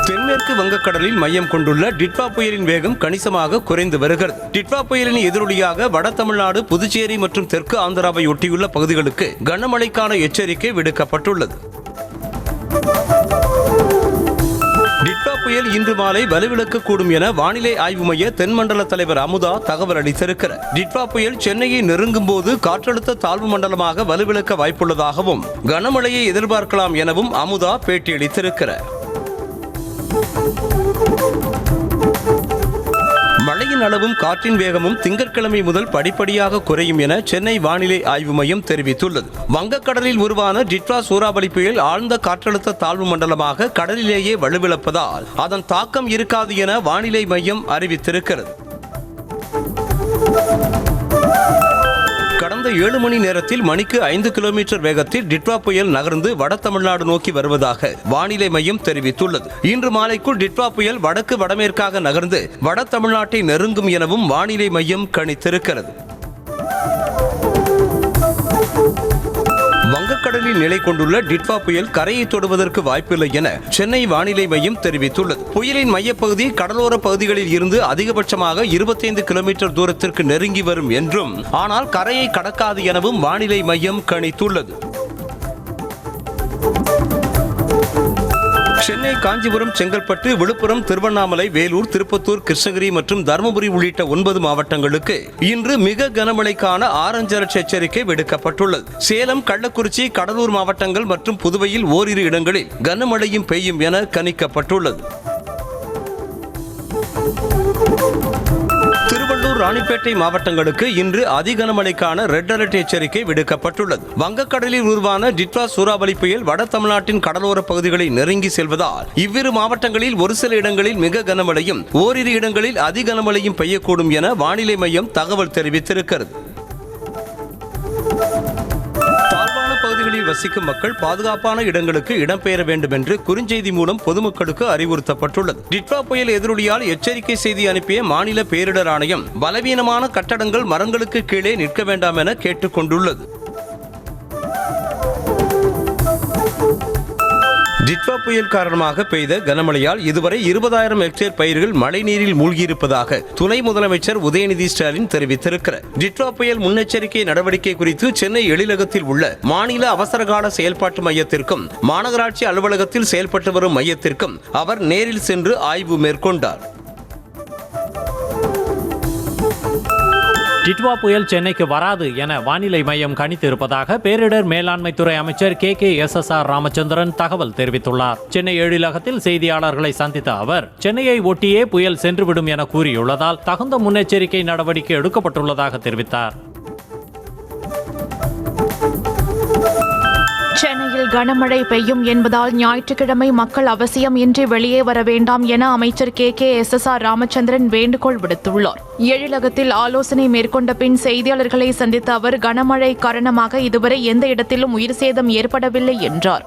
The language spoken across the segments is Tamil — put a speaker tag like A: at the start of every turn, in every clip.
A: தென்மேற்கு வங்கக்கடலில் மையம் கொண்டுள்ள டிட்வா புயலின் வேகம் கணிசமாக குறைந்து வருகிறது. டிட்வா புயலின் எதிரொலியாக வட தமிழ்நாடு, புதுச்சேரி மற்றும் தெற்கு ஆந்திராவை ஒட்டியுள்ள பகுதிகளுக்கு கனமழைக்கான எச்சரிக்கை விடுக்கப்பட்டுள்ளது. டிட்வா புயல் இன்று மாலை வலுவிழக்கக்கூடும் என வானிலை ஆய்வு மைய தென்மண்டல தலைவர் அமுதா தகவல் அளித்திருக்கிறார். டிட்வா புயல் சென்னையை நெருங்கும் போது காற்றழுத்த தாழ்வு மண்டலமாக வலுவிழக்க வாய்ப்புள்ளதாகவும் கனமழையை எதிர்பார்க்கலாம் எனவும் அமுதா பேட்டியளித்திருக்கிறார். மழையின் அளவும் காற்றின் வேகமும் திங்கட்கிழமை முதல் படிப்படியாக குறையும் என சென்னை வானிலை ஆய்வு மையம் தெரிவித்துள்ளது. வங்கக்கடலில் உருவான டிட்வா சூறாவளி புயல் ஆழ்ந்த காற்றழுத்த தாழ்வு மண்டலமாக கடலிலேயே வலுவிழப்பதால் அதன் தாக்கம் இருக்காது என வானிலை மையம் அறிவித்திருக்கிறது. கடந்த 7 மணி நேரத்தில் மணிக்கு 5 கிலோமீட்டர் வேகத்தில் டிட்வா புயல் நகர்ந்து வட தமிழ்நாடு நோக்கி வருவதாக வானிலை மையம் தெரிவித்துள்ளது. இன்று மாலைக்குள் டிட்வா புயல் வடக்கு வடமேற்காக நகர்ந்து வட தமிழ்நாட்டை நெருங்கும் எனவும் வானிலை மையம் கணித்திருக்கிறது. வங்கக்கடலில் நிலை கொண்டுள்ள டிட்வா புயல் கரையை தொடுவதற்கு வாய்ப்பில்லை என சென்னை வானிலை மையம் தெரிவித்துள்ளது. புயலின் மையப்பகுதி கடலோர பகுதிகளில் இருந்து அதிகபட்சமாக 25 கிலோமீட்டர் தூரத்திற்கு நெருங்கி வரும் என்றும், ஆனால் கரையை கடக்காது எனவும் வானிலை மையம் கணித்துள்ளது. சென்னை, காஞ்சிபுரம், செங்கல்பட்டு, விழுப்புரம், திருவண்ணாமலை, வேலூர், திருப்பத்தூர், கிருஷ்ணகிரி மற்றும் தருமபுரி உள்ளிட்ட 9 மாவட்டங்களுக்கு இன்று மிக கனமழைக்கான ஆரஞ்சு அலர்ட் எச்சரிக்கை விடுக்கப்பட்டுள்ளது. சேலம், கள்ளக்குறிச்சி, கடலூர் மாவட்டங்கள் மற்றும் புதுவையில் ஓரிரு இடங்களில் கனமழையும் பெய்யும் என கணிக்கப்பட்டுள்ளது. திருவள்ளூர், ராணிப்பேட்டை மாவட்டங்களுக்கு இன்று அதிகனமழைக்கான ரெட் அலர்ட் எச்சரிக்கை விடுக்கப்பட்டுள்ளது. வங்கக்கடலில் உருவான டிட்வா சூறாவளி புயல் வட தமிழ்நாட்டின் கடலோர பகுதிகளை நெருங்கி செல்வதால் இவ்விரு மாவட்டங்களில் ஒரு சில இடங்களில் மிக கனமழையும் ஓரிரு இடங்களில் அதிகனமழையும் பெய்யக்கூடும் என வானிலை மையம் தகவல் தெரிவித்திருக்கிறது. பகுதிகளில் வசிக்கும் மக்கள் பாதுகாப்பான இடங்களுக்கு இடம்பெயர வேண்டும் என்று குறுஞ்செய்தி மூலம் பொதுமக்களுக்கு அறிவுறுத்தப்பட்டுள்ளது. டிட்வா புயல் எதிரொலியால் எச்சரிக்கை செய்தி அனுப்பிய மாநில பேரிடர் ஆணையம் பலவீனமான கட்டடங்கள், மரங்களுக்கு கீழே நிற்க வேண்டாம் என கேட்டுக் கொண்டுள்ளது. டிட்வா புயல் காரணமாக பெய்த கனமழையால் இதுவரை 20,000 ஹெக்டேர் பயிர்கள் மழைநீரில் மூழ்கியிருப்பதாக துணை முதலமைச்சர் உதயநிதி ஸ்டாலின் தெரிவித்திருக்கிறார். டிட்வா புயல் முன்னெச்சரிக்கை நடவடிக்கை குறித்து சென்னை எழிலகத்தில் உள்ள மாநில அவசரகால செயல்பாட்டு மையத்திற்கும் மாநகராட்சி அலுவலகத்தில் செயல்பட்டு வரும் மையத்திற்கும் அவர் நேரில் சென்று ஆய்வு மேற்கொண்டார்.
B: டிட்வா புயல் சென்னைக்கு வராது என வானிலை மையம் கணித்திருப்பதாக பேரிடர் மேலாண்மை துறை அமைச்சர் KKSSR ராமச்சந்திரன் தகவல் தெரிவித்துள்ளார். சென்னை எழிலகத்தில் செய்தியாளர்களை சந்தித்த அவர், சென்னையை ஒட்டியே புயல் சென்றுவிடும் என கூறியுள்ளதால் தகுந்த முன்னெச்சரிக்கை நடவடிக்கை எடுக்கப்பட்டுள்ளதாக தெரிவித்தார்.
C: சென்னையில் கனமழை பெய்யும் என்பதால் ஞாயிற்றுக்கிழமை மக்கள் அவசியம் இன்றி வெளியே வர வேண்டாம் என அமைச்சர் KKSSR ராமச்சந்திரன் வேண்டுகோள் விடுத்துள்ளார். எழிலகத்தில் ஆலோசனை மேற்கொண்ட பின் செய்தியாளர்களை சந்தித்த அவர், கனமழை காரணமாக இதுவரை எந்த இடத்திலும் உயிர் சேதம் ஏற்படவில்லை என்றார்.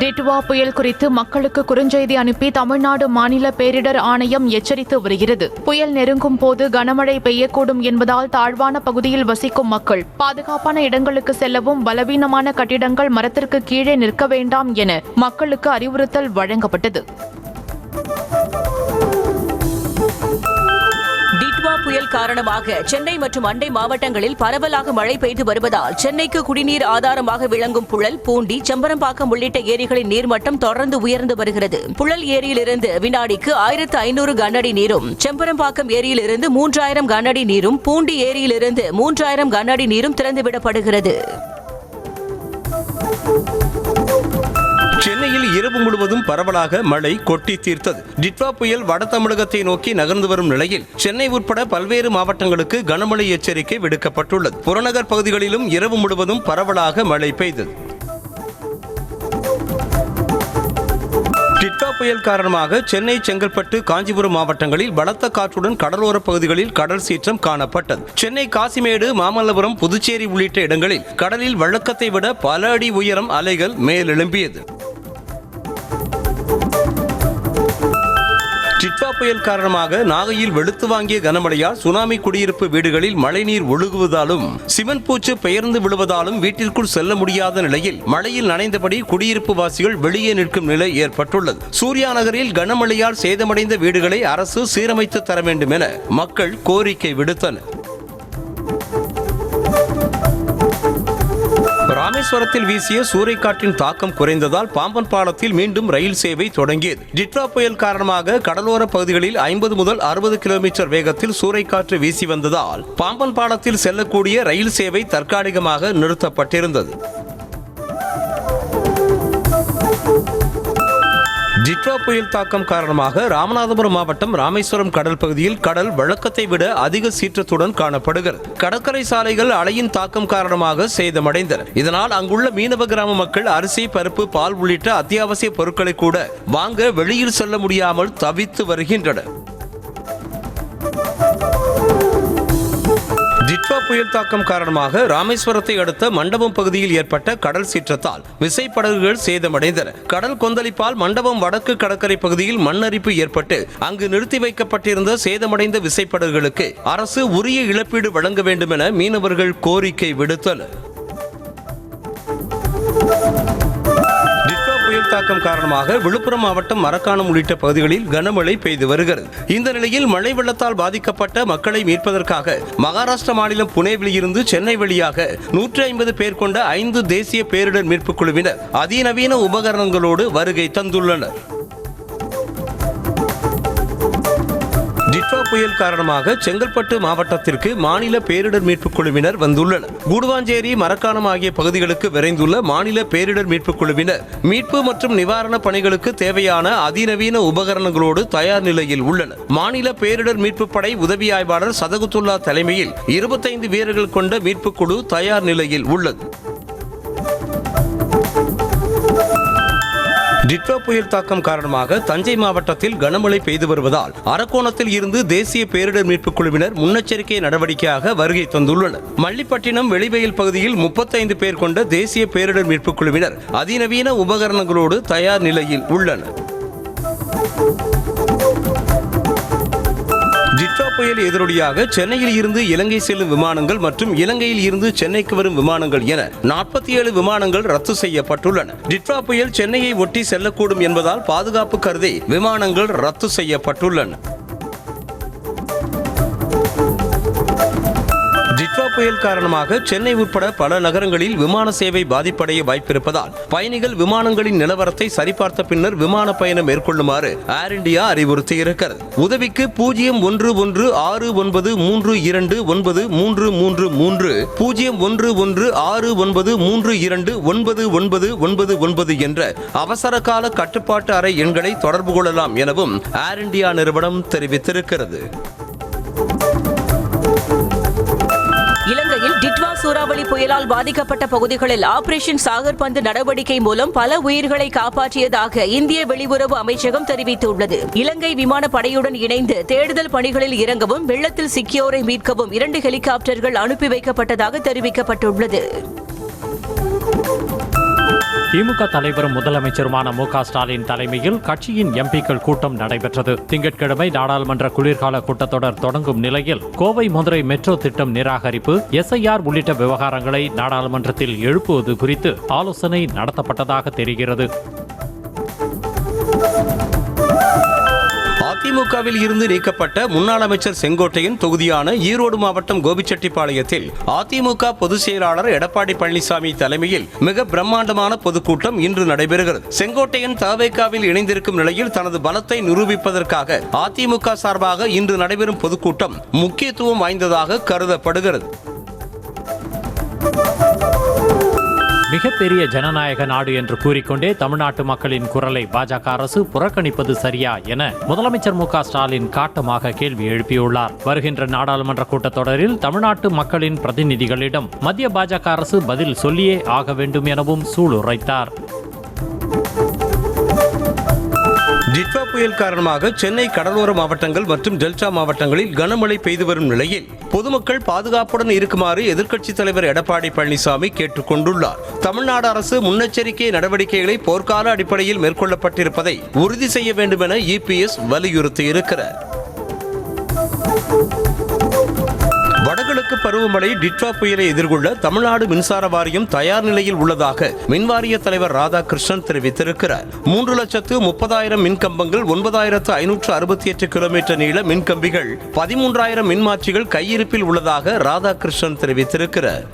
C: டிட்வா புயல் குறித்து மக்களுக்கு குறுஞ்செய்தி அனுப்பி தமிழ்நாடு மாநில பேரிடர் ஆணையம் எச்சரித்து வருகிறது. புயல் நெருங்கும் போது கனமழை பெய்யக்கூடும் என்பதால் தாழ்வான பகுதியில் வசிக்கும் மக்கள் பாதுகாப்பான இடங்களுக்கு செல்லவும், பலவீனமான கட்டிடங்கள், மரத்திற்கு கீழே நிற்க வேண்டாம் என மக்களுக்கு அறிவுறுத்தல் வழங்கப்பட்டது.
D: டிட்வா புயல் காரணமாக சென்னை மற்றும் அண்டை மாவட்டங்களில் பரவலாக மழை பெய்து வருவதால் சென்னைக்கு குடிநீர் ஆதாரமாக விளங்கும் புழல், பூண்டி, செம்பரம்பாக்கம் உள்ளிட்ட ஏரிகளின் நீர்மட்டம் தொடர்ந்து உயர்ந்து வருகிறது. புழல் ஏரியிலிருந்து வினாடிக்கு 1500 கனஅடி நீரும், செம்பரம்பாக்கம் ஏரியிலிருந்து 3000 கனஅடி நீரும், பூண்டி ஏரியிலிருந்து 3000 கனஅடி நீரும் திறந்துவிடப்படுகிறது.
A: சென்னையில் இரவு முழுவதும் பரவலாக மழை கொட்டி தீர்த்தது. டிட்வா புயல் வட தமிழகத்தை நோக்கி நகர்ந்து வரும் நிலையில் சென்னை உட்பட பல்வேறு மாவட்டங்களுக்கு கனமழை எச்சரிக்கை விடுக்கப்பட்டுள்ளது. புறநகர் பகுதிகளிலும் இரவு முழுவதும் பரவலாக மழை பெய்தது. டிட்வா புயல் காரணமாக சென்னை, செங்கல்பட்டு, காஞ்சிபுரம் மாவட்டங்களில் பலத்த காற்றுடன் கடலோர பகுதிகளில் கடல் சீற்றம் காணப்பட்டது. சென்னை, காசிமேடு, மாமல்லபுரம், புதுச்சேரி உள்ளிட்ட இடங்களில் கடலில் வழக்கத்தை விட பல அடி உயரம் அலைகள் மேலெழும்பியது. டிட்வா டிட்வா புயல் காரணமாக நாகையில் வெளுத்து வாங்கிய கனமழையால் சுனாமி குடியிருப்பு வீடுகளில் மழைநீர் ஒழுகுவதாலும் சிமெண்ட் பூச்சு பெயர்ந்து விழுவதாலும் வீட்டிற்குள் செல்ல முடியாத நிலையில் மழையில் நனைந்தபடி குடியிருப்பு வாசிகள் வெளியே நிற்கும் நிலை ஏற்பட்டுள்ளது. சூர்யா நகரில் கனமழையால் சேதமடைந்த வீடுகளை அரசு சீரமைத்து தர வேண்டும் என மக்கள் கோரிக்கை விடுத்தனர். ராமேஸ்வரத்தில் வீசிய சூறைக்காற்றின் தாக்கம் குறைந்ததால் பாம்பன் பாலத்தில் மீண்டும் ரயில் சேவை தொடங்கியது. டிட்வா புயல் காரணமாக கடலோர பகுதிகளில் 50 முதல் 60 கிலோமீட்டர் வேகத்தில் சூறைக்காற்று வீசி வந்ததால் பாம்பன் பாலத்தில் செல்லக்கூடிய ரயில் சேவை தற்காலிகமாக நிறுத்தப்பட்டிருந்தது. டிட்வா புயல் தாக்கம் காரணமாக ராமநாதபுரம் மாவட்டம் ராமேஸ்வரம் கடல் பகுதியில் கடல் வழக்கத்தை விட அதிக சீற்றத்துடன் காணப்படுகிறது. கடற்கரை சாலைகள் அலையின் தாக்கம் காரணமாக சேதமடைந்தன. இதனால் அங்குள்ள மீனவ கிராம மக்கள் அரிசி, பருப்பு, பால் உள்ளிட்ட அத்தியாவசிய பொருட்களை கூட வாங்க வெளியில் செல்ல முடியாமல் தவித்து வருகின்றனர். டிட்வா புயல் தாக்கம் காரணமாக ராமேஸ்வரத்தை அடுத்த மண்டபம் பகுதியில் ஏற்பட்ட கடல் சீற்றத்தால் விசைப்படகுகள் சேதமடைந்தன. கடல் கொந்தளிப்பால் மண்டபம் வடக்கு கடற்கரை பகுதியில் மண்ணரிப்பு ஏற்பட்டு அங்கு நிறுத்தி வைக்கப்பட்டிருந்த சேதமடைந்த விசைப்படகுகளுக்கு அரசு உரிய இழப்பீடு வழங்க வேண்டும் என மீனவர்கள் கோரிக்கை விடுத்தனர். புயல் தாக்கம் காரணமாக விழுப்புரம் மாவட்டம் மரக்காணம் உள்ளிட்ட பகுதிகளில் கனமழை பெய்து வருகிறது. இந்த நிலையில் மழை வெள்ளத்தால் பாதிக்கப்பட்ட மக்களை மீட்பதற்காக மகாராஷ்டிரா மாநிலம் புனேவில் இருந்து சென்னை வழியாக 150 பேர் கொண்ட 5 தேசிய பேரிடர் மீட்புக் குழுவினர் அதிநவீன உபகரணங்களோடு வருகை தந்துள்ளனர். டிட்வா புயல் காரணமாக செங்கல்பட்டு மாவட்டத்திற்கு மாநில பேரிடர் மீட்புக் குழுவினர் வந்துள்ளனர். கூடுவாஞ்சேரி, மரக்காணம் ஆகிய பகுதிகளுக்கு விரைந்துள்ள மாநில பேரிடர் மீட்புக் குழுவினர் மீட்பு மற்றும் நிவாரண பணிகளுக்கு தேவையான அதிநவீன உபகரணங்களோடு தயார் நிலையில் உள்ளனர். மாநில பேரிடர் மீட்புப் படை உதவி ஆய்வாளர் சதகுத்துல்லா தலைமையில் 25 வீரர்கள் கொண்ட மீட்புக் குழு தயார் நிலையில் உள்ளது. டிட்வா புயல் தாக்கம் காரணமாக தஞ்சை மாவட்டத்தில் கனமழை பெய்து வருவதால் அரக்கோணத்தில் இருந்து தேசிய பேரிடர் மீட்புக் குழுவினர் முன்னெச்சரிக்கை நடவடிக்கையாக வருகை தந்துள்ளனர். மல்லிப்பட்டினம் வெளிவயல் பகுதியில் 35 பேர் கொண்ட தேசிய பேரிடர் மீட்புக் குழுவினர் அதிநவீன உபகரணங்களோடு தயார் நிலையில் உள்ளனர். டிட்வா புயல் எதிரொலியாக சென்னையில் இருந்து இலங்கை செல்லும் விமானங்கள் மற்றும் இலங்கையில் இருந்து சென்னைக்கு வரும் விமானங்கள் என 47 விமானங்கள் ரத்து செய்யப்பட்டுள்ளன. டிட்வா புயல் சென்னையை ஒட்டி செல்லக்கூடும் என்பதால் பாதுகாப்பு கருதி விமானங்கள் ரத்து செய்யப்பட்டுள்ளன. டிட்வா புயல் காரணமாக சென்னை உட்பட பல நகரங்களில் விமான சேவை பாதிப்படைய வாய்ப்பிருப்பதால் பயணிகள் விமானங்களின் நிலவரத்தை சரிபார்த்த பின்னர் விமான பயணம் மேற்கொள்ளுமாறு ஏர் இந்தியா அறிவுறுத்தியிருக்கிறது. உதவிக்கு 0116932933 0116932999 என்ற அவசர கால கட்டுப்பாட்டு அறை எண்களை தொடர்பு கொள்ளலாம் எனவும் ஏர் இந்தியா நிறுவனம் தெரிவித்திருக்கிறது.
D: இலங்கையில் டிட்வா சூறாவளி புயலால் பாதிக்கப்பட்ட பகுதிகளில் ஆபரேஷன் சாகர் பந்து நடவடிக்கை மூலம் பல உயிர்களை காப்பாற்றியதாக இந்திய வெளியுறவு அமைச்சகம் தெரிவித்துள்ளது. இலங்கை விமானப்படையுடன் இணைந்து தேடுதல் பணிகளில் இறங்கவும் வெள்ளத்தில் சிக்கியோரை மீட்கவும் 2 ஹெலிகாப்டர்கள் அனுப்பி வைக்கப்பட்டதாக தெரிவிக்கப்பட்டுள்ளது.
B: திமுக தலைவரும் முதலமைச்சருமான மு.க. ஸ்டாலின் தலைமையில் கட்சியின் எம்பிக்கள் கூட்டம் நடைபெற்றது. திங்கட்கிழமை நாடாளுமன்ற குளிர்கால கூட்டத்தொடர் தொடங்கும் நிலையில் கோவை மதுரை மெட்ரோ திட்டம் நிராகரிப்பு, எஸ்ஐஆர் உள்ளிட்ட விவகாரங்களை நாடாளுமன்றத்தில் எழுப்புவது குறித்து ஆலோசனை நடத்தப்பட்டதாக தெரிகிறது.
A: அதிமுகவில் இருந்து நீக்கப்பட்ட முன்னாள் அமைச்சர் செங்கோட்டையன் தொகுதியான ஈரோடு மாவட்டம் கோபிச்செட்டிப்பாளையத்தில் அதிமுக பொதுச் செயலாளர் எடப்பாடி பழனிசாமி தலைமையில் மிக பிரம்மாண்டமான பொதுக்கூட்டம் இன்று நடைபெறுகிறது. செங்கோட்டையன் தவேகாவில் இணைந்திருக்கும் நிலையில் தனது பலத்தை நிரூபிப்பதற்காக அதிமுக சார்பாக இன்று நடைபெறும் பொதுக்கூட்டம் முக்கியத்துவம் வாய்ந்ததாக கருதப்படுகிறது.
B: மிகப்பெரிய ஜனநாயக நாடு என்று கூறிக்கொண்டே தமிழ்நாட்டு மக்களின் குரலை பாஜக அரசு புறக்கணிப்பது சரியா என முதலமைச்சர் மு.க. ஸ்டாலின் காட்டமாக கேள்வி எழுப்பியுள்ளார். வருகின்ற நாடாளுமன்ற கூட்டத்தொடரில் தமிழ்நாட்டு மக்களின் பிரதிநிதிகளிடம் மத்திய பாஜக அரசு பதில் சொல்லியே ஆக வேண்டும் எனவும் சூளுரைத்தார்.
A: டிட்வா புயல் காரணமாக சென்னை கடலோர மாவட்டங்கள் மற்றும் டெல்டா மாவட்டங்களில் கனமழை பெய்து வரும் நிலையில் பொதுமக்கள் பாதுகாப்புடன் இருக்குமாறு எதிர்க்கட்சித் தலைவர் எடப்பாடி பழனிசாமி கேட்டுக் கொண்டுள்ளார். தமிழ்நாடு அரசு முன்னெச்சரிக்கை நடவடிக்கைகளை போர்க்கால அடிப்படையில் மேற்கொள்ளப்பட்டிருப்பதை உறுதி செய்ய வேண்டும் என இபிஎஸ் வலியுறுத்தியிருக்கிறார். வடகிழக்கு பருவமழை டிட்வா புயலை எதிர்கொள்ள தமிழ்நாடு மின்சார வாரியம் தயார் நிலையில் உள்ளதாக மின்வாரிய தலைவர் ராதாகிருஷ்ணன் தெரிவித்திருக்கிறார். 3,30,000 மின்கம்பங்கள், 9,568 கிலோமீட்டர் நீள மின்கம்பிகள், 13,000 மின்மாற்றிகள் கையிருப்பில் உள்ளதாக ராதாகிருஷ்ணன் தெரிவித்திருக்கிறார்.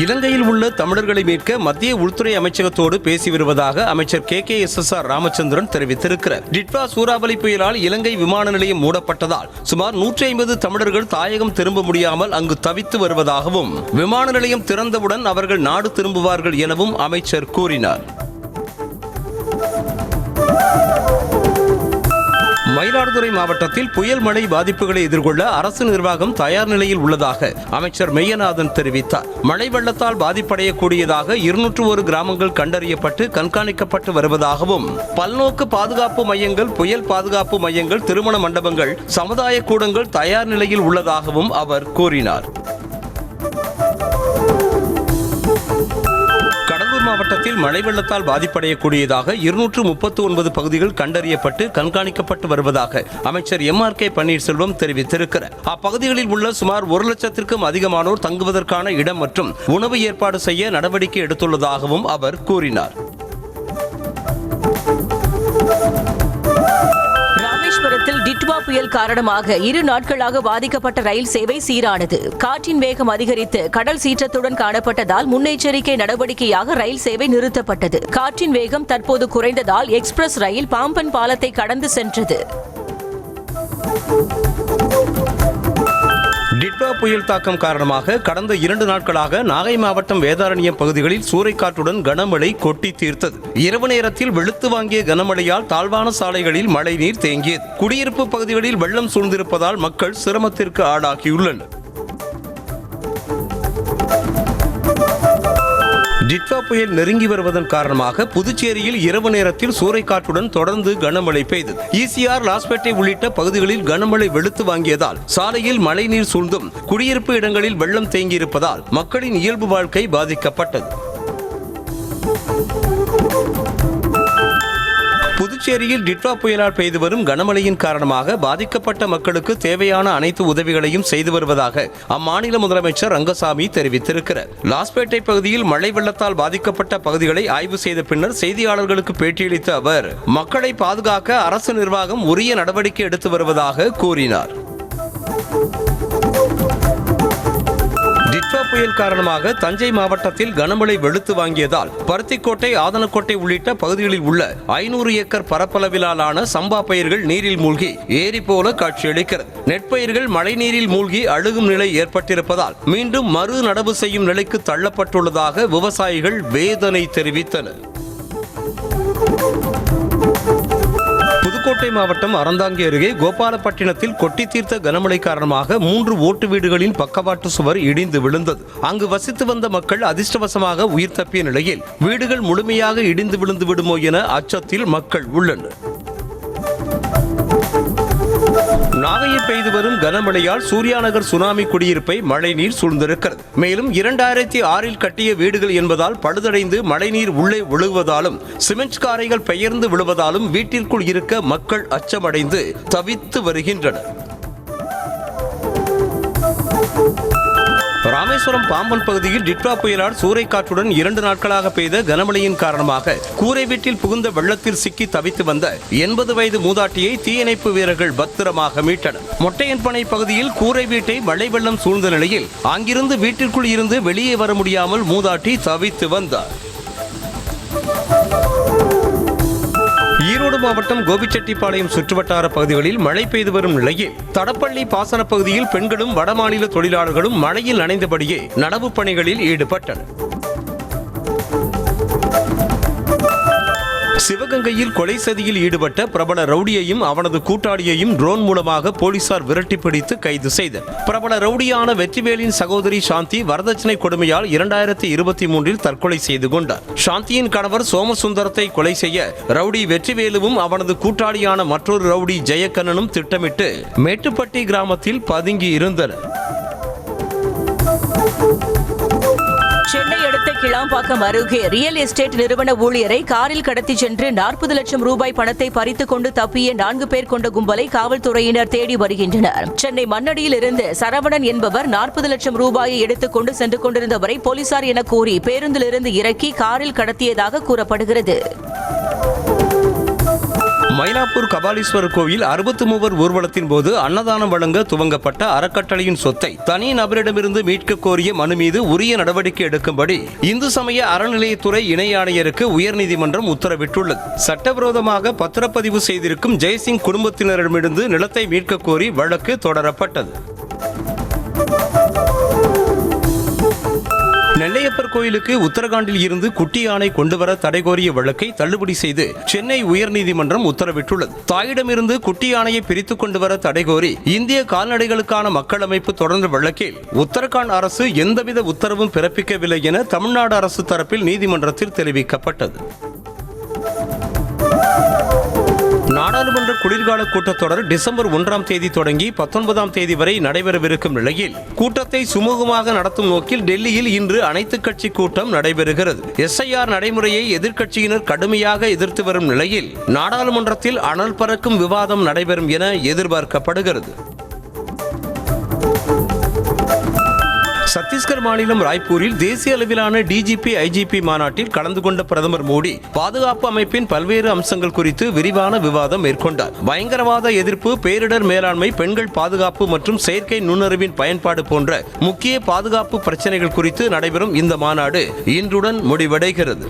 A: இலங்கையில் உள்ள தமிழர்களை மீட்க மத்திய உள்துறை அமைச்சகத்தோடு பேசி வருவதாக அமைச்சர் KKSSR ராமச்சந்திரன் தெரிவித்திருக்கிறார். டிட்வா சூறாவளி புயலால் இலங்கை விமான நிலையம் மூடப்பட்டதால் சுமார் 150 தமிழர்கள் தாயகம் திரும்ப முடியாமல் அங்கு தவித்து வருவதாகவும், விமான நிலையம் திறந்தவுடன் அவர்கள் நாடு திரும்புவார்கள் எனவும் அமைச்சர் கூறினார். மயிலாடுதுறை மாவட்டத்தில் புயல் மழை பாதிப்புகளை எதிர்கொள்ள அரசு நிர்வாகம் தயார் நிலையில் உள்ளதாக அமைச்சர் மெய்யநாதன் தெரிவித்தார். மழை வெள்ளத்தால் பாதிப்படையக்கூடியதாக 201 கிராமங்கள் கண்டறியப்பட்டு கண்காணிக்கப்பட்டு வருவதாகவும், பல்நோக்கு பாதுகாப்பு மையங்கள், புயல் பாதுகாப்பு மையங்கள், திருமண மண்டபங்கள், சமுதாய கூடங்கள் தயார் நிலையில் உள்ளதாகவும் அவர் கூறினார். மாவட்டத்தில் மழை வெள்ளத்தால் பாதிப்படையக்கூடியதாக 239 பகுதிகள் கண்டறியப்பட்டு கண்காணிக்கப்பட்டு வருவதாக அமைச்சர் MRK பன்னீர்செல்வம் தெரிவித்திருக்கிறார். அப்பகுதிகளில் உள்ள சுமார் 1,00,000க்கும் அதிகமானோர் தங்குவதற்கான இடம் மற்றும் உணவு ஏற்பாடு செய்ய நடவடிக்கை எடுத்துள்ளதாகவும் அவர் கூறினார்.
D: ராமேஸ்வரத்தில் டிட்வா புயல் காரணமாக 2 நாட்களாக பாதிக்கப்பட்ட ரயில் சேவை சீரானது. காற்றின் வேகம் அதிகரித்து கடல் சீற்றத்துடன் காணப்பட்டதால் முன்னெச்சரிக்கை நடவடிக்கையாக ரயில் சேவை நிறுத்தப்பட்டது. காற்றின் வேகம் தற்போது குறைந்ததால் எக்ஸ்பிரஸ் ரயில் பாம்பன் பாலத்தை கடந்து சென்றது.
A: டிட்வா புயல் தாக்கம் காரணமாக கடந்த 2 நாட்களாக நாகை மாவட்டம் வேதாரண்யம் பகுதிகளில் சூறைக்காற்றுடன் கனமழை கொட்டி தீர்த்தது. இரவு நேரத்தில் வெளுத்து வாங்கிய கனமழையால் தாழ்வான சாலைகளில் மழைநீர் தேங்கியது. குடியிருப்பு பகுதிகளில் வெள்ளம் சூழ்ந்திருப்பதால் மக்கள் சிரமத்திற்கு ஆளாகியுள்ளனர். டிட்வா புயல் நெருங்கி வருவதன் காரணமாக புதுச்சேரியில் இரவு நேரத்தில் சூறைக்காற்றுடன் தொடர்ந்து கனமழை பெய்தது. ECR, லாஸ்பேட்டை உள்ளிட்ட பகுதிகளில் கனமழை வெளுத்து வாங்கியதால் சாலையில் மழைநீர் சூழ்ந்தும் குடியிருப்பு இடங்களில் வெள்ளம் தேங்கியிருப்பதால் மக்களின் இயல்பு வாழ்க்கை பாதிக்கப்பட்டது. புதுச்சேரியில் டிட்வா புயலால் பெய்து வரும் கனமழையின் காரணமாக பாதிக்கப்பட்ட மக்களுக்கு தேவையான அனைத்து உதவிகளையும் செய்து வருவதாக அம்மாநில முதலமைச்சர் ரங்கசாமி தெரிவித்திருக்கிறார். லாஸ்பேட்டை பகுதியில் மழை வெள்ளத்தால் பாதிக்கப்பட்ட பகுதிகளை ஆய்வு செய்த பின்னர் செய்தியாளர்களுக்கு பேட்டியளித்த அவர் மக்களை பாதுகாக்க அரசு நிர்வாகம் உரிய நடவடிக்கை எடுத்து வருவதாக கூறினார். டிட்வா புயல் காரணமாக தஞ்சை மாவட்டத்தில் கனமழை வெளுத்து வாங்கியதால் பருத்திக்கோட்டை, ஆதனக்கோட்டை உள்ளிட்ட பகுதிகளில் உள்ள 500 ஏக்கர் பரப்பளவிலான சம்பா பயிர்கள் நீரில் மூழ்கி ஏரி போல காட்சியளிக்கிறது. நெற்பயிர்கள் மழை நீரில் மூழ்கி அழுகும் நிலை ஏற்பட்டிருப்பதால் மீண்டும் மறு நடவு செய்யும் நிலைக்கு தள்ளப்பட்டுள்ளதாக விவசாயிகள் வேதனை தெரிவித்தனர். புதுக்கோட்டை மாவட்டம் அறந்தாங்கி அருகே கோபாலப்பட்டினத்தில் கொட்டி தீர்த்த கனமழை காரணமாக 3 ஓட்டு வீடுகளின் பக்கவாட்டு சுவர் இடிந்து விழுந்தது. அங்கு வசித்து வந்த மக்கள் அதிர்ஷ்டவசமாக உயிர் தப்பிய நிலையில் வீடுகள் முழுமையாக இடிந்து விழுந்து விடுமோ என அச்சத்தில் மக்கள் உள்ளனர். நாகையில் பெய்து வரும் கனமழையால் சூர்யாநகர் சுனாமி குடியிருப்பை மழைநீர் சூழ்ந்திருக்கிறது. மேலும் 2006இல் கட்டிய வீடுகள் என்பதால் பழுதடைந்து மழைநீர் உள்ளே விழுவதாலும் சிமெண்ட் காரைகள் பெயர்ந்து விழுவதாலும் வீட்டிற்குள் இருக்க மக்கள் அச்சமடைந்து தவித்து வருகின்றனர். ராமேஸ்வரம் பாம்பன் பகுதியில் டிட்வா புயலால் சூறைக்காற்றுடன் 2 நாட்களாக பெய்த கனமழையின் காரணமாக கூரை வீட்டில் புகுந்த வெள்ளத்தில் சிக்கி தவித்து வந்த 80 வயது மூதாட்டியை தீயணைப்பு வீரர்கள் பத்திரமாக மீட்டனர். மொட்டையன்பனை பகுதியில் கூரை வீட்டை மழை வெள்ளம் சூழ்ந்த நிலையில் அங்கிருந்து வீட்டிற்குள் இருந்து வெளியே வர முடியாமல் மூதாட்டி தவித்து வந்தார். ஈரோடு மாவட்டம் கோபிச்செட்டிப்பாளையம் சுற்றுவட்டார பகுதிகளில் மழை பெய்து வரும் நிலையில் தடப்பள்ளி பாசன பகுதியில் பெண்களும் வடமாநில தொழிலாளர்களும் மழையில் நனைந்தபடியே நடவு பணிகளில் ஈடுபட்டனர். சிவகங்கையில் கொலை சதியில் ஈடுபட்ட பிரபல ரவுடியையும் அவனது கூட்டாளியையும் ட்ரோன் மூலமாக போலீசார் விரட்டி பிடித்து கைது செய்தனர். பிரபல ரவுடியான வெற்றிவேலின் சகோதரி சாந்தி வரதட்சணை கொடுமையால் 2023 தற்கொலை செய்து கொண்டார். சாந்தியின் கணவர் சோமசுந்தரத்தை கொலை செய்ய ரவுடி வெற்றிவேலுவும் அவனது கூட்டாளியான மற்றொரு ரவுடி ஜெயக்கண்ணனும் திட்டமிட்டு மேட்டுப்பட்டி கிராமத்தில் பதுங்கி இருந்தனர்.
D: சென்னை அடுத்த கிளாம்பாக்கம் அருகே ரியல் எஸ்டேட் நிறுவன ஊழியரை காரில் கடத்தி சென்று 40 லட்சம் ரூபாய் பணத்தை பறித்துக் கொண்டு தப்பிய 4 பேர் கொண்ட கும்பலை காவல்துறையினர் தேடி வருகின்றனர். சென்னை மண்ணடியில் இருந்து சரவணன் என்பவர் 40 லட்சம் ரூபாயை எடுத்துக் கொண்டு சென்று கொண்டிருந்தவரை போலீசார் என கூறி பேருந்திலிருந்து இறக்கி காரில் கடத்தியதாக கூறப்படுகிறது.
A: மயிலாப்பூர் கபாலீஸ்வரர் கோவில் 63 ஊர்வலத்தின் போது அன்னதானம் வழங்க துவங்கப்பட்ட அறக்கட்டளையின் சொத்தை தனி நபரிடமிருந்து மீட்க கோரிய மனு மீது உரிய நடவடிக்கை எடுக்கும்படி இந்து சமய அறநிலையத்துறை இணை ஆணையருக்கு உயர்நீதிமன்றம் உத்தரவிட்டுள்ளது. சட்டவிரோதமாக பத்திரப்பதிவு செய்திருக்கும் ஜெய்சிங் குடும்பத்தினரிடமிருந்து நிலத்தை மீட்க கோரி வழக்கு தொடரப்பட்டது. நெல்லையப்பர் கோயிலுக்கு உத்தரகாண்டில் இருந்து குட்டி யானை கொண்டுவர தடை கோரிய வழக்கை தள்ளுபடி செய்து சென்னை உயர்நீதிமன்றம் உத்தரவிட்டுள்ளது. தாயிடமிருந்து குட்டி யானையை பிரித்துக் கொண்டுவர தடை கோரி இந்திய கால்நடைகளுக்கான மக்கள் அமைப்பு தொடர்ந்த வழக்கில் உத்தரகாண்ட் அரசு எந்தவித உத்தரவும் பிறப்பிக்கவில்லை என தமிழ்நாடு அரசு தரப்பில் நீதிமன்றத்தில் தெரிவிக்கப்பட்டது. நாடாளுமன்ற குளிர்கால கூட்டத்தொடர் டிசம்பர் 1ஆம் தேதி தொடங்கி 19ஆம் தேதி வரை நடைபெறவிருக்கும் நிலையில் கூட்டத்தை சுமூகமாக நடத்தும் நோக்கில் டெல்லியில் இன்று அனைத்துக் கட்சி கூட்டம் நடைபெறுகிறது. SIR நடைமுறையை எதிர்க்கட்சியினர் கடுமையாக எதிர்த்து வரும் நிலையில் நாடாளுமன்றத்தில் அனல் பறக்கும் விவாதம் நடைபெறும் என எதிர்பார்க்கப்படுகிறது. சத்தீஸ்கர் மாநிலம் ராய்ப்பூரில் தேசிய அளவிலான DGP IGP மாநாட்டில் கலந்து கொண்ட பிரதமர் மோடி பாதுகாப்பு அமைப்பின் பல்வேறு அம்சங்கள் குறித்து விரிவான விவாதம் மேற்கொண்டார். பயங்கரவாத எதிர்ப்பு, பேரிடர் மேலாண்மை, பெண்கள் பாதுகாப்பு மற்றும் செயற்கை நுண்ணறிவின் பயன்பாடு போன்ற முக்கிய பாதுகாப்பு பிரச்சனைகள் குறித்து நடைபெறும் இந்த மாநாடு இன்றுடன் முடிவடைகிறது.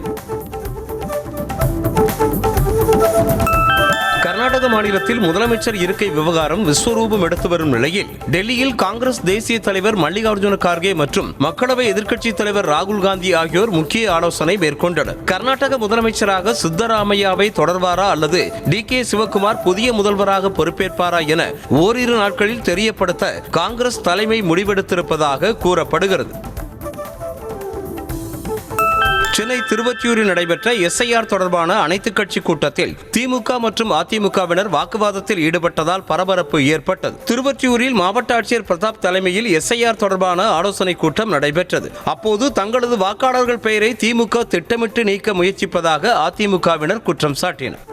A: கர்நாடக மாநிலத்தில் முதலமைச்சர் இருக்கை விவகாரம் விஸ்வரூபம் எடுத்து வரும் நிலையில் டெல்லியில் காங்கிரஸ் தேசிய தலைவர் மல்லிகார்ஜுன கார்கே மற்றும் மக்களவை எதிர்க்கட்சித் தலைவர் ராகுல் காந்தி ஆகியோர் முக்கிய ஆலோசனை மேற்கொண்டனர். கர்நாடக முதலமைச்சராக சித்தராமையாவை தொடர்வாரா அல்லது DK சிவக்குமார் புதிய முதல்வராக பொறுப்பேற்பாரா என ஓரிரு நாட்களில் தெரியப்படுத்த காங்கிரஸ் தலைமை முடிவெடுத்திருப்பதாக கூறப்படுகிறது. சென்னை திருவொற்றியூரில் நடைபெற்ற SIR தொடர்பான அனைத்துக் கட்சி கூட்டத்தில் திமுக மற்றும் அதிமுகவினர் வாக்குவாதத்தில் ஈடுபட்டதால் பரபரப்பு ஏற்பட்டது. திருவொற்றியூரில் மாவட்ட ஆட்சியர் பிரதாப் தலைமையில் SIR தொடர்பான ஆலோசனை கூட்டம் நடைபெற்றது. அப்போது தங்களது வாக்காளர்கள் பெயரை திமுக திட்டமிட்டு நீக்க முயற்சிப்பதாக அதிமுகவினர் குற்றம் சாட்டினர்.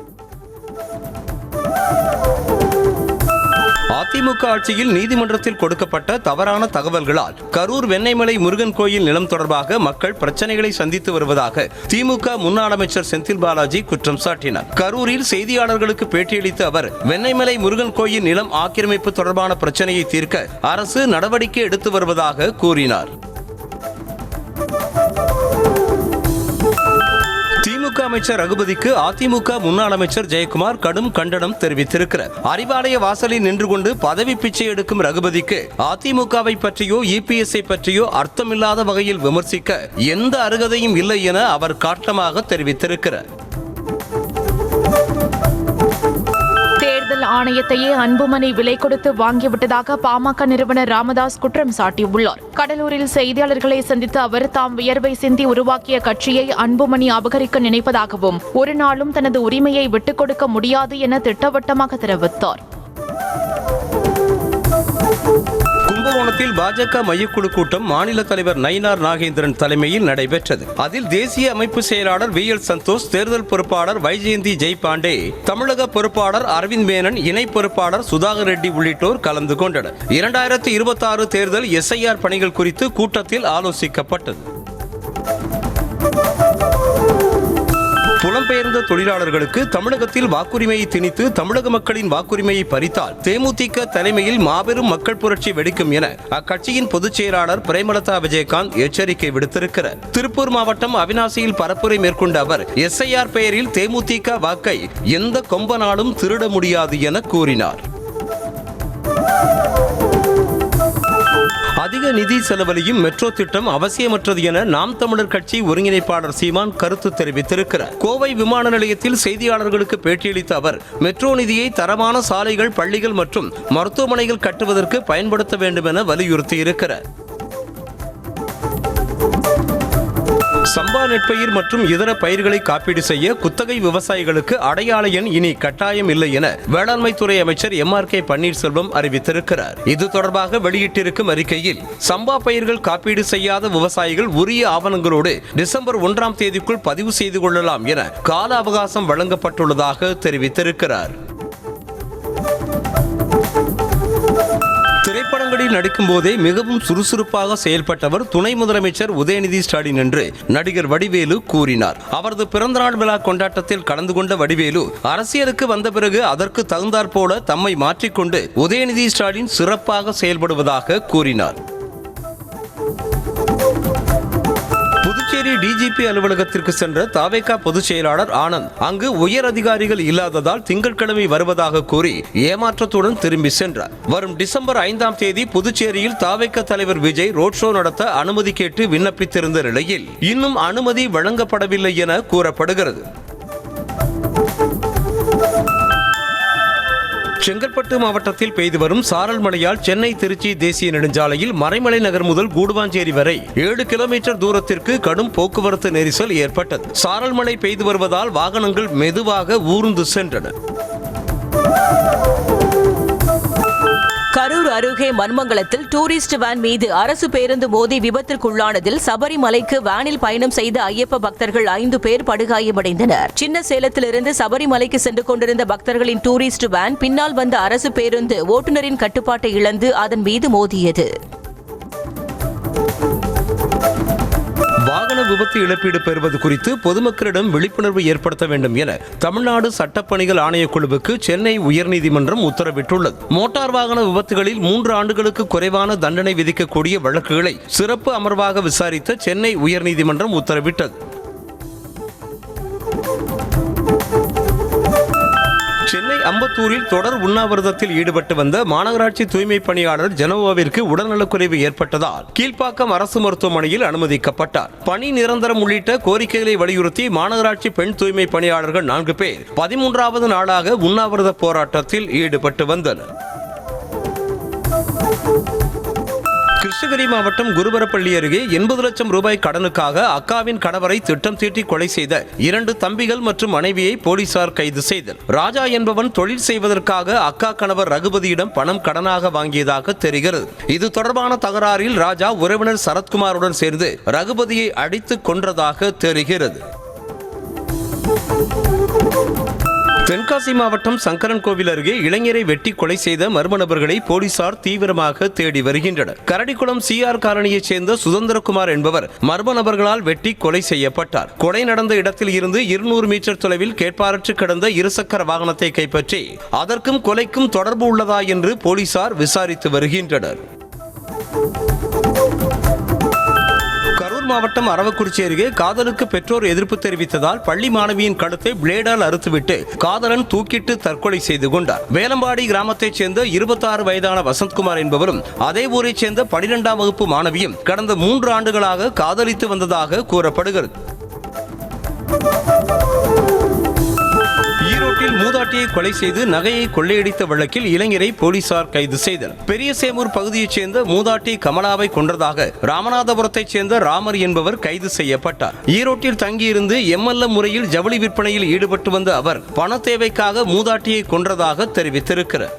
A: அதிமுக ஆட்சியில் நீதிமன்றத்தில் கொடுக்கப்பட்ட தவறான தகவல்களால் கரூர் வெண்ணெய்மலை முருகன் கோயில் நிலம் தொடர்பாக மக்கள் பிரச்சனைகளை சந்தித்து வருவதாக திமுக முன்னாள் அமைச்சர் செந்தில் பாலாஜி குற்றம் சாட்டினார். கரூரில் செய்தியாளர்களுக்கு பேட்டியளித்த அவர் வெண்ணெய்மலை முருகன் கோயில் நிலம் ஆக்கிரமிப்பு தொடர்பான பிரச்சனையை தீர்க்க அரசு நடவடிக்கை எடுத்து வருவதாக கூறினார். திமுக அமைச்சர் ரகுபதிக்கு அதிமுக முன்னாள் அமைச்சர் ஜெயக்குமார் கடும் கண்டனம் தெரிவித்திருக்கிறார். அறிவாலய வாசலில் நின்று கொண்டு பதவி பிச்சை எடுக்கும் ரகுபதிக்கு அதிமுகவை பற்றியோ EPS பற்றியோ அர்த்தமில்லாத வகையில் விமர்சிக்க எந்த அருகதையும் இல்லை என அவர் காட்டமாக தெரிவித்திருக்கிறார்.
C: தேர்தல் ஆணையத்தையே அன்புமணி விலை கொடுத்து வாங்கிவிட்டதாக பாமக நிறுவனர் ராமதாஸ் குற்றம் சாட்டியுள்ளார். கடலூரில் செய்தியாளர்களை சந்தித்த அவர் தாம் வியர்வை சிந்தி உருவாக்கிய கட்சியை அன்புமணி அபகரிக்க நினைப்பதாகவும் ஒரு நாளும் தனது உரிமையை விட்டுக் கொடுக்க முடியாது என திட்டவட்டமாக தெரிவித்தார்.
A: கும்பகோணத்தில் பாஜக மையக்குழு கூட்டம் மாநில தலைவர் நயினார் நாகேந்திரன் தலைமையில் நடைபெற்றது. அதில் தேசிய அமைப்பு செயலாளர் VL சந்தோஷ், தேர்தல் பொறுப்பாளர் வைஜெயந்தி ஜெய்பாண்டே, தமிழக பொறுப்பாளர் அரவிந்த் மேனன், இணை பொறுப்பாளர் சுதாகர் ரெட்டி உள்ளிட்டோர் கலந்து கொண்டனர். 2026 தேர்தல் SIR பணிகள் குறித்து கூட்டத்தில் ஆலோசிக்கப்பட்டது. புலம்பெயர்ந்த தொழிலாளர்களுக்கு தமிழகத்தில் வாக்குரிமையை திணித்து தமிழக மக்களின் வாக்குரிமையை பறித்தால் தேமுதிக தலைமையில் மாபெரும் மக்கள் புரட்சி வெடிக்கும் என அக்கட்சியின் பொதுச் செயலாளர் பிரேமலதா விஜயகாந்த் எச்சரிக்கை விடுத்திருக்கிறார். திருப்பூர் மாவட்டம் அவிநாசியில் பரப்புரை மேற்கொண்ட அவர் SIR பெயரில் தேமுதிக வாக்கை எந்த கொம்பனாலும் திருட முடியாது என கூறினார். அதிக நிதி செலவழியும் மெட்ரோ திட்டம் அவசியமற்றது என நாம் தமிழர் கட்சி ஒருங்கிணைப்பாளர் சீமான் கருத்து தெரிவித்திருக்கிறார். கோவை விமான நிலையத்தில் செய்தியாளர்களுக்கு பேட்டியளித்த அவர் மெட்ரோ நிதியை தரமான சாலைகள், பள்ளிகள் மற்றும் மருத்துவமனைகள் கட்டுவதற்கு பயன்படுத்த வேண்டும் என வலியுறுத்தியிருக்கிறார். சம்பா நெற்பயிர் மற்றும் இதர பயிர்களை காப்பீடு செய்ய குத்தகை விவசாயிகளுக்கு அடையாள எண் இனி கட்டாயம் இல்லை என வேளாண்மைத்துறை அமைச்சர் MRK பன்னீர்செல்வம் அறிவித்திருக்கிறார். இது தொடர்பாக வெளியிட்டிருக்கும் அறிக்கையில் சம்பா பயிர்கள் காப்பீடு செய்யாத விவசாயிகள் உரிய ஆவணங்களோடு டிசம்பர் 1ஆம் தேதிக்குள் பதிவு செய்து கொள்ளலாம் என கால அவகாசம் வழங்கப்பட்டுள்ளதாக தெரிவித்திருக்கிறார். திரைப்படங்களில் நடிக்கும் போதே மிகவும் சுறுசுறுப்பாக செயல்பட்டவர் துணை முதலமைச்சர் உதயநிதி ஸ்டாலின் என்று நடிகர் வடிவேலு கூறினார். அவரது பிறந்தநாள் விழா கொண்டாட்டத்தில் கலந்து கொண்ட வடிவேலு அரசியலுக்கு வந்த பிறகு அதற்கு தகுந்தாற்போல தம்மை மாற்றிக்கொண்டு உதயநிதி ஸ்டாலின் சிறப்பாக செயல்படுவதாக கூறினார். புதுச்சேரி டிஜிபி அலுவலகத்திற்கு சென்ற தாவேகா பொதுச் செயலாளர் ஆனந்த் அங்கு உயர் அதிகாரிகள் இல்லாததால் திங்கட்கிழமை வருவதாக கூறி ஏமாற்றத்துடன் திரும்பி சென்றார். வரும் டிசம்பர் 5ஆம் தேதி புதுச்சேரியில் தாவேகா தலைவர் விஜய் ரோட் ஷோ நடத்த அனுமதி கேட்டு விண்ணப்பித்திருந்த நிலையில் இன்னும் அனுமதி வழங்கப்படவில்லை என கூறப்படுகிறது. செங்கல்பட்டு மாவட்டத்தில் பெய்து வரும் சாரல் மழையால் சென்னை திருச்சி தேசிய நெடுஞ்சாலையில் மறைமலை நகர் முதல் கூடுவாஞ்சேரி வரை 7 கிலோமீட்டர் தூரத்திற்கு கடும் போக்குவரத்து நெரிசல் ஏற்பட்டது. சாரல் மழை பெய்து வருவதால் வாகனங்கள் மெதுவாக ஊர்ந்து சென்றன.
D: கரூர் அருகே மன்மங்கலத்தில் டூரிஸ்ட் வேன் மீது அரசு பேருந்து மோதி விபத்திற்குள்ளானதில் சபரிமலைக்கு வேனில் பயணம் செய்த ஐயப்ப பக்தர்கள் 5 பேர் படுகாயமடைந்தனர். சின்ன சேலத்திலிருந்து சபரிமலைக்கு சென்று கொண்டிருந்த பக்தர்களின் டூரிஸ்ட் வேன் பின்னால் வந்த அரசு பேருந்து ஓட்டுநரின் கட்டுப்பாட்டை இழந்து அதன் மீது மோதியது.
A: வாகன விபத்து இழப்பீடு பெறுவது குறித்து பொதுமக்களிடம் விழிப்புணர்வு ஏற்படுத்த வேண்டும் என தமிழ்நாடு சட்டப்பணிகள் ஆணையக்குழுவுக்கு சென்னை உயர்நீதிமன்றம் உத்தரவிட்டுள்ளது. மோட்டார் வாகன விபத்துகளில் 3 ஆண்டுகளுக்கு குறைவான தண்டனை விதிக்கக்கூடிய வழக்குகளை சிறப்பு அமர்வாக விசாரித்த சென்னை உயர்நீதிமன்றம் உத்தரவிட்டது. சென்னை அம்பத்தூரில் தொடர் உண்ணாவிரதத்தில் ஈடுபட்டு வந்த மாநகராட்சி தூய்மை பணியாளர் ஜெனோவாவிற்கு உடல்நலக்குறைவு ஏற்பட்டதால் கீழ்ப்பாக்கம் அரசு மருத்துவமனையில் அனுமதிக்கப்பட்டார். பணி நிரந்தரம் உள்ளிட்ட கோரிக்கைகளை வலியுறுத்தி மாநகராட்சி பெண் தூய்மை பணியாளர்கள் 4 பேர் 13வது நாளாக உண்ணாவிரத போராட்டத்தில் ஈடுபட்டு வந்தனர். கிருஷ்ணகிரி மாவட்டம் குருபரப்பள்ளி அருகே 80 லட்சம் ரூபாய் கடனுக்காக அக்காவின் கணவரை திட்டம் தீட்டி கொலை செய்த 2 தம்பிகள் மற்றும் மனைவியை போலீசார் கைது செய்தனர். ராஜா என்பவன் தொழில் செய்வதற்காக அக்கா கணவர் ரகுபதியிடம் பணம் கடனாக வாங்கியதாக தெரிகிறது. இது தொடர்பான தகராறில் ராஜா உறவினர் சரத்குமாருடன் சேர்ந்து ரகுபதியை அடித்து கொன்றதாக தெரிகிறது. தென்காசி மாவட்டம் சங்கரன் கோவில் அருகே இளைஞரை வெட்டி கொலை செய்த மர்ம நபர்களை போலீசார் தீவிரமாக தேடி வருகின்றனர். கரடிக்குளம் CR காலனியைச் சேர்ந்த சுதந்திரகுமார் என்பவர் மர்ம நபர்களால் வெட்டி கொலை செய்யப்பட்டார். கொலை நடந்த இடத்தில் இருந்து 200 மீட்டர் தொலைவில் கேட்பாரற்று கிடந்த இருசக்கர வாகனத்தை கைப்பற்றி அதற்கும் கொலைக்கும் தொடர்பு உள்ளதா என்று போலீசார் விசாரித்து வருகின்றனர். மாவட்டம் அரவக்குறிச்சி அருகே காதலுக்கு பெற்றோர் எதிர்ப்பு தெரிவித்ததால் பள்ளி மாணவியின் கழுத்தை பிளேடால் அறுத்துவிட்டு காதலன் தூக்கிட்டு தற்கொலை செய்து கொண்டார். வேலம்பாடி கிராமத்தைச் சேர்ந்த 26 வயதான வசந்த்குமார் என்பவரும் அதே ஊரைச் சேர்ந்த 12ஆம் வகுப்பு மாணவியும் கடந்த 3 ஆண்டுகளாக காதலித்து வந்ததாக கூறப்படுகிறது. ஈரோட்டில் மூதாட்டியை கொலை செய்து நகையை கொள்ளையடித்த வழக்கில் இளைஞரை போலீசார் கைது செய்தனர். பெரியசேமூர் பகுதியைச் சேர்ந்த மூதாட்டி கமலாவை கொன்றதாக ராமநாதபுரத்தைச் சேர்ந்த ராமர் என்பவர் கைது செய்யப்பட்டார். ஈரோட்டில் தங்கியிருந்து MLM முறையில் ஜவுளி விற்பனையில் ஈடுபட்டு வந்த அவர் பண தேவைக்காக மூதாட்டியை கொன்றதாக தெரிவித்திருக்கிறார்.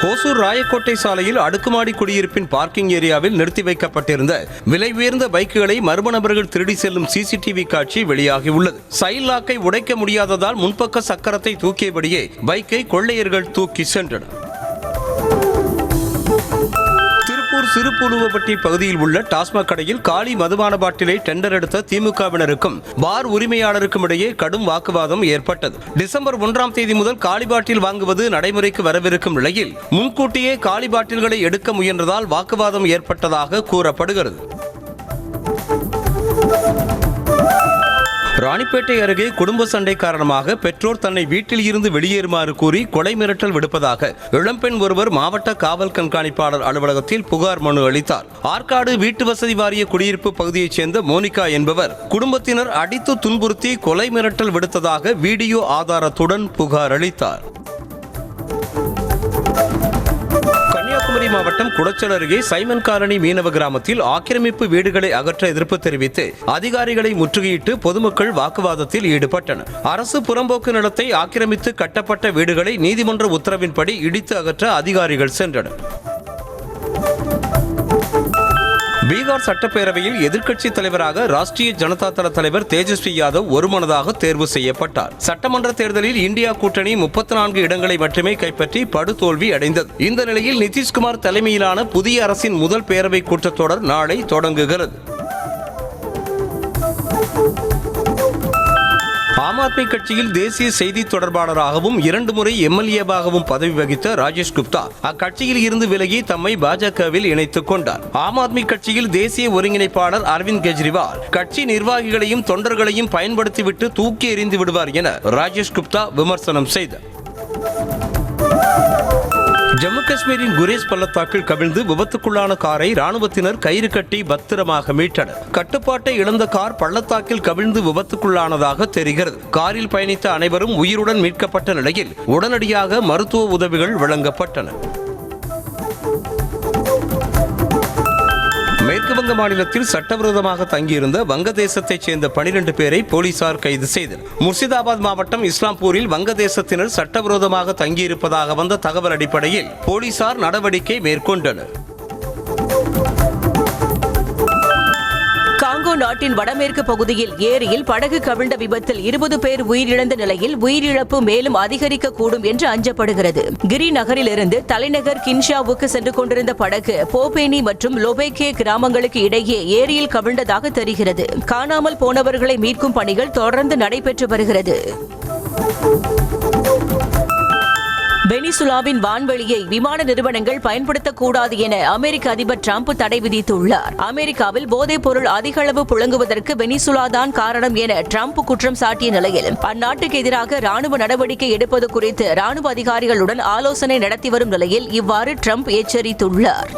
A: ஓசூர் ராயக்கோட்டை சாலையில் அடுக்குமாடி குடியிருப்பின் பார்க்கிங் ஏரியாவில் நிறுத்தி வைக்கப்பட்டிருந்த விலை உயர்ந்த பைக்குகளை மர்ம நபர்கள் திருடி செல்லும் CCTV காட்சி வெளியாகியுள்ளது. சைல் லாக்கை உடைக்க முடியாததால் முன்பக்க சக்கரத்தை தூக்கியபடியே பைக்கை கொள்ளையர்கள் தூக்கி சென்றனர். சிறுபுலுவப்பட்டி பகுதியில் உள்ள டாஸ்மாக் கடையில் காலி மதுபான பாட்டிலை டெண்டர் எடுத்த திமுகவினருக்கும் பார் உரிமையாளருக்கும் இடையே கடும் வாக்குவாதம் ஏற்பட்டது. டிசம்பர் 1ஆம் தேதி முதல் காலி பாட்டில் வாங்குவது நடைமுறைக்கு வரவிருக்கும் நிலையில் முன்கூட்டியே காலி பாட்டில்களை எடுக்க முயன்றதால் வாக்குவாதம் ஏற்பட்டதாக கூறப்படுகிறது. ராணிப்பேட்டை அருகே குடும்ப சண்டை காரணமாக பெற்றோர் தன்னை வீட்டில் இருந்து வெளியேறுமாறு கூறி கொலை மிரட்டல் விடுப்பதாக இளம்பெண் ஒருவர் மாவட்ட காவல் கண்காணிப்பாளர் அலுவலகத்தில் புகார் மனு அளித்தார். ஆற்காடு வீட்டு வசதி வாரிய குடியிருப்பு பகுதியைச் சேர்ந்த மோனிகா என்பவர் குடும்பத்தினர் அடித்து துன்புறுத்தி கொலை மிரட்டல் விடுத்ததாக வீடியோ ஆதாரத்துடன் புகார் அளித்தார். கன்னியாகுமரி மாவட்டம் குடச்சல் அருகே சைமன் காலனி மீனவ கிராமத்தில் ஆக்கிரமிப்பு வீடுகளை அகற்ற எதிர்ப்பு தெரிவித்து அதிகாரிகளை முற்றுகையிட்டு பொதுமக்கள் வாக்குவாதத்தில் ஈடுபட்டனர். அரசு புறம்போக்கு நிலத்தை ஆக்கிரமித்து கட்டப்பட்ட வீடுகளை நீதிமன்ற உத்தரவின்படி இடித்து அகற்ற அதிகாரிகள் சென்றனர். பீகார் சட்டப்பேரவையில் எதிர்க்கட்சித் தலைவராக ராஷ்டிரிய ஜனதா தள தலைவர் தேஜஸ்வி யாதவ் ஒருமனதாக தேர்வு செய்யப்பட்டார். சட்டமன்ற தேர்தலில் இந்தியா கூட்டணி 34 இடங்களை மட்டுமே கைப்பற்றி படுதோல்வி அடைந்தது. இந்த நிலையில் நிதிஷ்குமார் தலைமையிலான புதிய அரசின் முதல் பேரவை கூட்டத்தொடர் நாளை தொடங்குகிறது. ஆம் ஆத்மி கட்சியில் தேசிய செய்தி தொடர்பாளராகவும் 2 முறை எம்எல்ஏவாகவும் பதவி வகித்த ராஜேஷ் குப்தா அக்கட்சியில் இருந்து விலகி தம்மை பாஜகவில் இணைத்துக் கொண்டார். ஆம் ஆத்மி கட்சியில் தேசிய ஒருங்கிணைப்பாளர் அரவிந்த் கெஜ்ரிவால் கட்சி நிர்வாகிகளையும் தொண்டர்களையும் பயன்படுத்திவிட்டு தூக்கி எறிந்து விடுவார் என ராஜேஷ் குப்தா விமர்சனம் செய்தார். ஜம்மு காஷ்மீரின் குரேஸ் பள்ளத்தாக்கில் கவிழ்ந்து விபத்துக்குள்ளான காரை ராணுவத்தினர் கயிறு கட்டி பத்திரமாக மீட்டனர். கட்டுப்பாட்டை இழந்த கார் பள்ளத்தாக்கில் கவிழ்ந்து விபத்துக்குள்ளானதாக தெரிகிறது. காரில் பயணித்த அனைவரும் உயிருடன் மீட்கப்பட்ட நிலையில் உடனடியாக மருத்துவ உதவிகள் வழங்கப்பட்டன. மேற்கு வங்க மாநிலத்தில் சட்டவிரோதமாக தங்கியிருந்த வங்கதேசத்தைச் சேர்ந்த 12 பேரை போலீசார் கைது செய்தனர். முர்சிதாபாத் மாவட்டம் இஸ்லாம்பூரில் வங்கதேசத்தினர் சட்டவிரோதமாக தங்கியிருப்பதாக வந்த தகவல் அடிப்படையில் போலீசார் நடவடிக்கை மேற்கொண்டனர்.
D: காங்கோ நாட்டின் வடமேற்கு பகுதியில் ஏரியில் படகு கவிழ்ந்த விபத்தில் 20 பேர் உயிரிழந்த நிலையில் உயிரிழப்பு மேலும் அதிகரிக்கக்கூடும் என்று அஞ்சப்படுகிறது. கிரி நகரிலிருந்து தலைநகர் கின்ஷாவுக்கு சென்று கொண்டிருந்த படகு போபேனி மற்றும் லொபேகே கிராமங்களுக்கு இடையே ஏரியில் கவிழ்ந்ததாக தெரிகிறது. காணாமல் போனவர்களை மீட்கும் பணிகள் தொடர்ந்து நடைபெற்று வருகிறது. வெனிசுலாவின் வான்வெளியை விமான நிறுவனங்கள் பயன்படுத்தக்கூடாது என அமெரிக்க அதிபர் டிரம்ப் தடை விதித்துள்ளார். அமெரிக்காவில் போதைப் பொருள் அதிக அளவு புழங்குவதற்கு வெனிசுலா தான் காரணம் என டிரம்ப் குற்றம் சாட்டிய நிலையில் அந்நாட்டுக்கு எதிராக ராணுவ நடவடிக்கை எடுப்பது குறித்து ராணுவ அதிகாரிகளுடன் ஆலோசனை நடத்தி வரும் நிலையில் இவ்வாறு டிரம்ப் எச்சரித்துள்ளார்.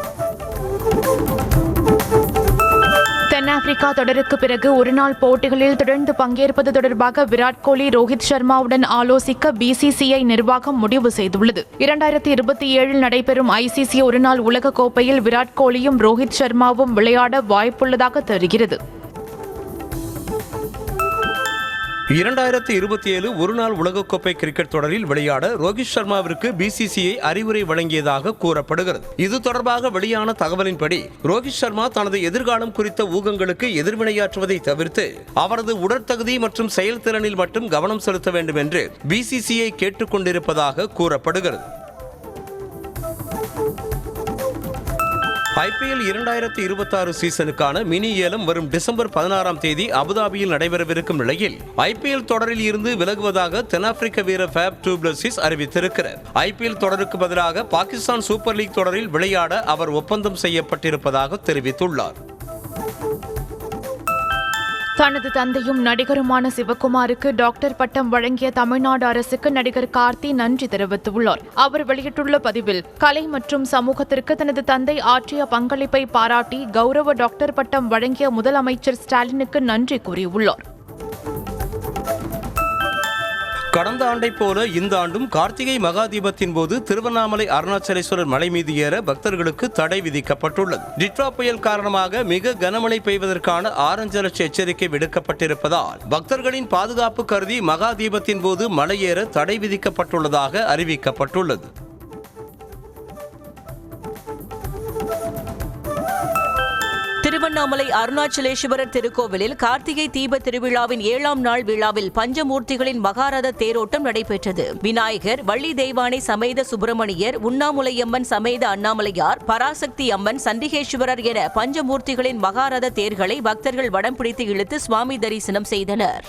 C: தென்னாப்பிரிக்கா தொடருக்கு பிறகு ஒருநாள் போட்டிகளில் தொடர்ந்து பங்கேற்பது தொடர்பாக விராட் கோலி, ரோஹித் சர்மாவுடன் ஆலோசிக்க பிசிசிஐ நிர்வாகம் முடிவு செய்துள்ளது. 2027 நடைபெறும் ஐசிசி ஒருநாள் உலக கோப்பையில் விராட் கோலியும் ரோஹித் சர்மாவும் விளையாட வாய்ப்புள்ளதாக தெரிகிறது.
A: 2027 ஒருநாள் உலகக்கோப்பை கிரிக்கெட் தொடரில் விளையாட ரோஹித் சர்மாவிற்கு பிசிசிஐ அறிவுரை வழங்கியதாக கூறப்படுகிறது. இது தொடர்பாக வெளியான தகவலின்படி ரோஹித் சர்மா தனது எதிர்காலம் குறித்த ஊகங்களுக்கு எதிர்வினையாற்றுவதை தவிர்த்து அவரது உடற்தகுதி மற்றும் செயல்திறனில் மட்டும் கவனம் செலுத்த வேண்டும் என்று பிசிசிஐ கேட்டுக் கொண்டிருப்பதாக கூறப்படுகிறது. ஐபிஎல் 2026 சீசனுக்கான மினி ஏலம் வரும் டிசம்பர் 16ஆம் தேதி அபுதாபியில் நடைபெறவிருக்கும் நிலையில் ஐபிஎல் தொடரில் இருந்து விலகுவதாக தென்னாப்பிரிக்க வீரர் ஃபேப் டு பிளெசிஸ் அறிவித்திருக்கிறார். ஐபிஎல் தொடருக்கு பதிலாக பாகிஸ்தான் சூப்பர் லீக் தொடரில் விளையாட அவர் ஒப்பந்தம் செய்யப்பட்டிருப்பதாக தெரிவித்துள்ளார்.
C: தனது தந்தையும் நடிகருமான சிவகுமாருக்கு டாக்டர் பட்டம் வழங்கிய தமிழ்நாடு அரசுக்கு நடிகர் கார்த்தி நன்றி தெரிவித்துள்ளார். அவர் வெளியிட்டுள்ள பதிவில், கலை மற்றும் சமூகத்திற்கு தனது தந்தை ஆற்றிய பங்களிப்பை பாராட்டி கௌரவ டாக்டர் பட்டம் வழங்கிய முதலமைச்சர் ஸ்டாலினுக்கு நன்றி கூறியுள்ளார்.
A: கடந்த ஆண்டை போல இந்த ஆண்டும் கார்த்திகை மகா தீபத்தின் போது திருவண்ணாமலை அருணாச்சலேஸ்வரர் மலை மீது ஏற பக்தர்களுக்கு தடை விதிக்கப்பட்டுள்ளது. டிட்வா புயல் காரணமாக மிக கனமழை பெய்வதற்கான ஆரஞ்சு அலர்ட் எச்சரிக்கை விடுக்கப்பட்டிருப்பதால் பக்தர்களின் பாதுகாப்பு கருதி மகா தீபத்தின் போது மலையேற தடை விதிக்கப்பட்டுள்ளதாக அறிவிக்கப்பட்டுள்ளது.
D: திருவண்ணாமலை அருணாச்சலேஸ்வரர் திருக்கோவிலில் கார்த்திகை தீப திருவிழாவின் 7ஆம் நாள் விழாவில் பஞ்சமூர்த்திகளின் மகாரத தேரோட்டம் நடைபெற்றது. விநாயகர், வள்ளி தெய்வானை சமேத சுப்பிரமணியர், உண்ணாமுலையம்மன் சமேத அண்ணாமலையார், பராசக்தி அம்மன், சண்டிகேஸ்வரர் என பஞ்சமூர்த்திகளின் மகாரத தேர்களை பக்தர்கள் வடம் பிடித்து இழுத்து சுவாமி தரிசனம் செய்தனர்.